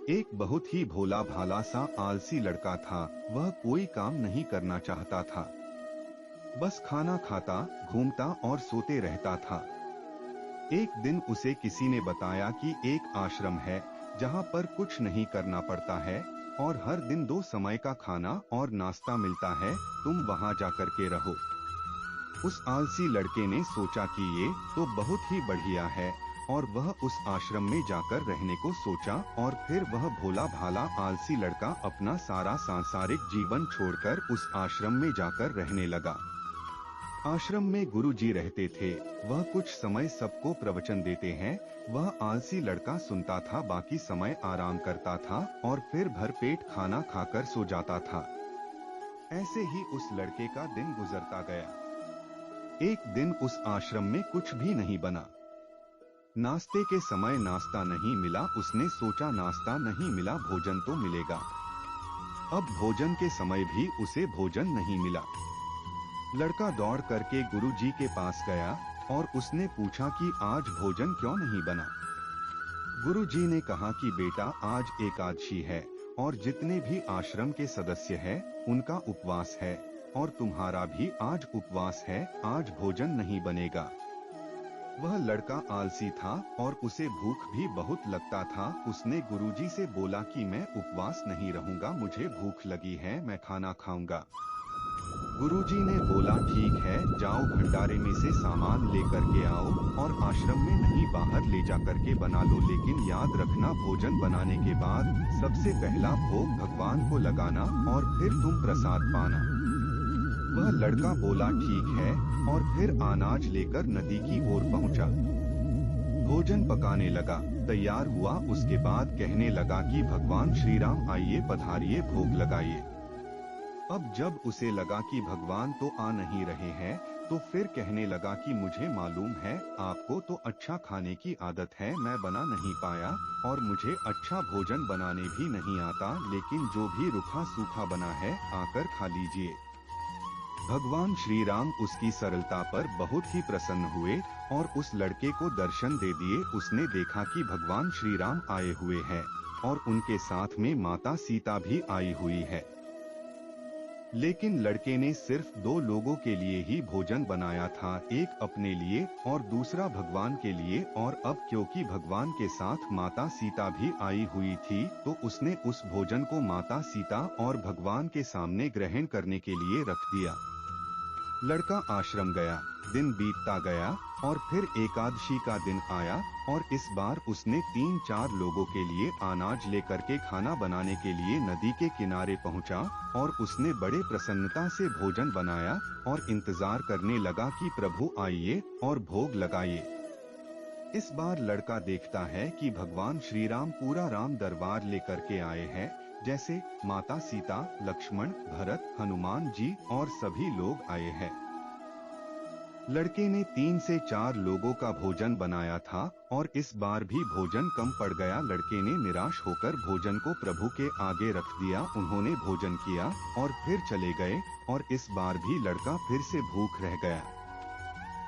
एक बहुत ही भोला भाला सा आलसी लड़का था। वह कोई काम नहीं करना चाहता था, बस खाना खाता, घूमता और सोते रहता था। एक दिन उसे किसी ने बताया कि एक आश्रम है जहाँ पर कुछ नहीं करना पड़ता है और हर दिन 2 समय का खाना और नाश्ता मिलता है, तुम वहाँ जाकर के रहो। उस आलसी लड़के ने सोचा कि ये तो बहुत ही बढ़िया है और वह उस आश्रम में जाकर रहने को सोचा और फिर वह भोला भाला आलसी लड़का अपना सारा सांसारिक जीवन छोड़कर उस आश्रम में जाकर रहने लगा। आश्रम में गुरुजी रहते थे। वह कुछ समय सबको प्रवचन देते हैं। वह आलसी लड़का सुनता था, बाकी समय आराम करता था और फिर भरपेट खाना खाकर सो जाता था। ऐसे ही उस लड़के का दिन गुजरता गया। एक दिन उस आश्रम में कुछ भी नहीं बना। नाश्ते के समय नाश्ता नहीं मिला। उसने सोचा नाश्ता नहीं मिला, भोजन तो मिलेगा। अब भोजन के समय भी उसे भोजन नहीं मिला। लड़का दौड़ करके गुरुजी के पास गया और उसने पूछा कि आज भोजन क्यों नहीं बना। गुरुजी ने कहा कि बेटा, आज एकादशी है और जितने भी आश्रम के सदस्य हैं उनका उपवास है और तुम्हारा भी आज उपवास है, आज भोजन नहीं बनेगा। वह लड़का आलसी था और उसे भूख भी बहुत लगता था। उसने गुरुजी से बोला कि मैं उपवास नहीं रहूंगा, मुझे भूख लगी है, मैं खाना खाऊंगा। गुरुजी ने बोला ठीक है, जाओ भंडारे में से सामान लेकर के आओ और आश्रम में नहीं बाहर ले जाकर के बना लो, लेकिन याद रखना भोजन बनाने के बाद सबसे पहला भोग भगवान को लगाना और फिर तुम प्रसाद पाना। वह लड़का बोला ठीक है और फिर अनाज लेकर नदी की ओर पहुंचा। भोजन पकाने लगा, तैयार हुआ। उसके बाद कहने लगा कि भगवान श्री राम आइए, पधारिए, भोग लगाइए। अब जब उसे लगा कि भगवान तो आ नहीं रहे हैं तो फिर कहने लगा कि मुझे मालूम है आपको तो अच्छा खाने की आदत है, मैं बना नहीं पाया और मुझे अच्छा भोजन बनाने भी नहीं आता, लेकिन जो भी रूखा सूखा बना है आकर खा लीजिए। भगवान श्री राम उसकी सरलता पर बहुत ही प्रसन्न हुए और उस लड़के को दर्शन दे दिए। उसने देखा कि भगवान श्री राम आए हुए हैं और उनके साथ में माता सीता भी आई हुई है। लेकिन लड़के ने सिर्फ 2 लोगों के लिए ही भोजन बनाया था, एक अपने लिए और दूसरा भगवान के लिए। और अब क्योंकि भगवान के साथ माता सीता भी आई हुई थी तो उसने उस भोजन को माता सीता और भगवान के सामने ग्रहण करने के लिए रख दिया। लड़का आश्रम गया, दिन बीतता गया और फिर एकादशी का दिन आया और इस बार उसने 3-4 लोगों के लिए अनाज लेकर के खाना बनाने के लिए नदी के किनारे पहुंचा और उसने बड़े प्रसन्नता से भोजन बनाया और इंतजार करने लगा कि प्रभु आइए और भोग लगाइए। इस बार लड़का देखता है कि भगवान श्री राम पूरा राम दरबार लेकर के आए हैं, जैसे माता सीता, लक्ष्मण, भरत, हनुमान जी और सभी लोग आए हैं। लड़के ने 3 से 4 लोगों का भोजन बनाया था और इस बार भी भोजन कम पड़ गया। लड़के ने निराश होकर भोजन को प्रभु के आगे रख दिया। उन्होंने भोजन किया और फिर चले गए और इस बार भी लड़का फिर से भूख रह गया।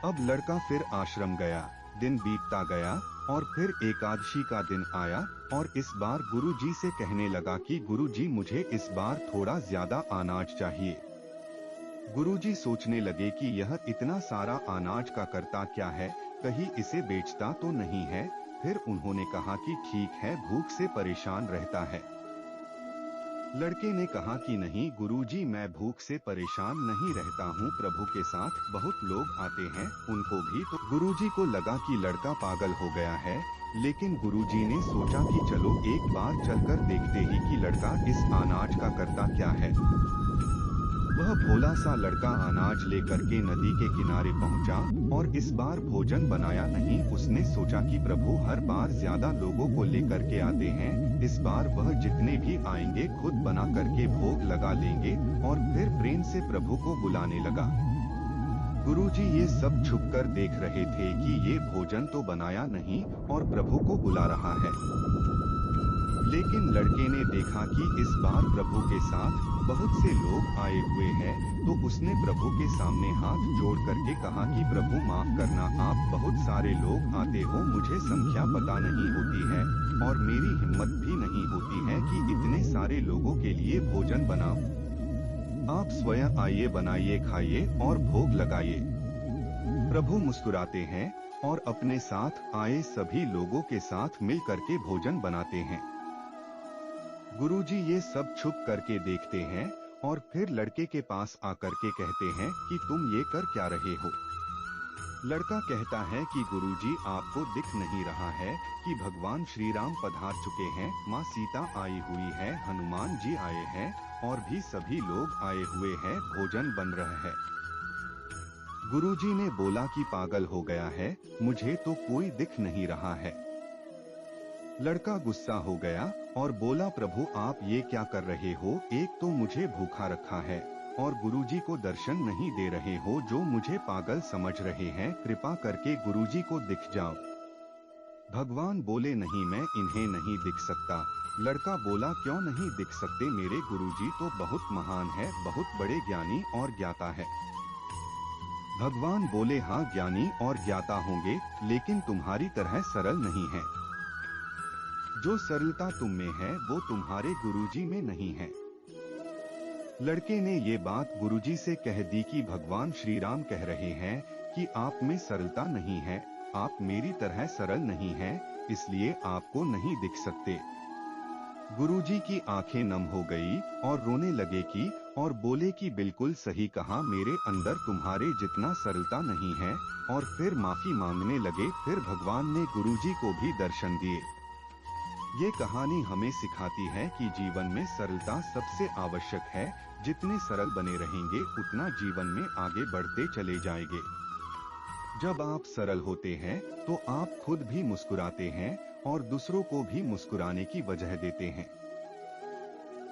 अब लड़का फिर आश्रम गया, दिन बीतता गया और फिर एकादशी का दिन आया और इस बार गुरुजी से कहने लगा कि गुरुजी, मुझे इस बार थोड़ा ज्यादा अनाज चाहिए। गुरुजी सोचने लगे कि यह इतना सारा अनाज का करता क्या है, कहीं इसे बेचता तो नहीं है। फिर उन्होंने कहा कि ठीक है, भूख से परेशान रहता है। लड़के ने कहा कि नहीं गुरुजी, मैं भूख से परेशान नहीं रहता हूँ, प्रभु के साथ बहुत लोग आते हैं, उनको भी तो। गुरुजी को लगा कि लड़का पागल हो गया है, लेकिन गुरुजी ने सोचा कि चलो एक बार चलकर देखते ही कि लड़का इस अनाज का करता क्या है। वह भोला सा लड़का अनाज लेकर के नदी के किनारे पहुंचा और इस बार भोजन बनाया नहीं। उसने सोचा कि प्रभु हर बार ज्यादा लोगों को लेकर के आते हैं, इस बार वह जितने भी आएंगे खुद बना करके भोग लगा लेंगे और फिर प्रेम से प्रभु को बुलाने लगा। गुरुजी ये सब छुपकर देख रहे थे कि ये भोजन तो बनाया नहीं और प्रभु को बुला रहा है। लेकिन लड़के ने देखा कि इस बार प्रभु के साथ बहुत से लोग आए हुए हैं, तो उसने प्रभु के सामने हाथ जोड़ करके कहा कि प्रभु माफ करना, आप बहुत सारे लोग आते हो, मुझे संख्या पता नहीं होती है और मेरी हिम्मत भी नहीं होती सारे लोगों के लिए भोजन बनाऊं। आप स्वयं आइए, बनाइए, खाइए और भोग लगाइए। प्रभु मुस्कुराते हैं और अपने साथ आए सभी लोगों के साथ मिल करके भोजन बनाते हैं। गुरुजी ये सब छुप करके देखते हैं और फिर लड़के के पास आकर के कहते हैं कि तुम ये कर क्या रहे हो। लड़का कहता है कि गुरुजी, आपको दिख नहीं रहा है कि भगवान श्री राम पधार चुके हैं, माँ सीता आई हुई है, हनुमान जी आए हैं और भी सभी लोग आए हुए हैं, भोजन बन रहा है। गुरुजी ने बोला कि पागल हो गया है, मुझे तो कोई दिख नहीं रहा है। लड़का गुस्सा हो गया और बोला, प्रभु आप ये क्या कर रहे हो, एक तो मुझे भूखा रखा है और गुरुजी को दर्शन नहीं दे रहे हो, जो मुझे पागल समझ रहे हैं, कृपा करके गुरुजी को दिख जाओ। भगवान बोले, नहीं, मैं इन्हें नहीं दिख सकता। लड़का बोला, क्यों नहीं दिख सकते, मेरे गुरुजी तो बहुत महान है, बहुत बड़े ज्ञानी और ज्ञाता है। भगवान बोले, हाँ ज्ञानी और ज्ञाता होंगे, लेकिन तुम्हारी तरह सरल नहीं है। जो सरलता तुम में है वो तुम्हारे गुरुजी में नहीं है। लड़के ने ये बात गुरुजी से कह दी कि भगवान श्री राम कह रहे हैं कि आप में सरलता नहीं है, आप मेरी तरह सरल नहीं हैं, इसलिए आपको नहीं दिख सकते। गुरुजी की आंखें नम हो गई और रोने लगे कि और बोले कि बिल्कुल सही कहा, मेरे अंदर तुम्हारे जितना सरलता नहीं है, और फिर माफी मांगने लगे। फिर भगवान ने गुरुजी को भी दर्शन दिए। ये कहानी हमें सिखाती है कि जीवन में सरलता सबसे आवश्यक है। जितने सरल बने रहेंगे उतना जीवन में आगे बढ़ते चले जाएंगे। जब आप सरल होते हैं तो आप खुद भी मुस्कुराते हैं और दूसरों को भी मुस्कुराने की वजह देते हैं।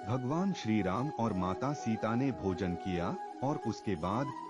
भगवान श्री राम और माता सीता ने भोजन किया और उसके बाद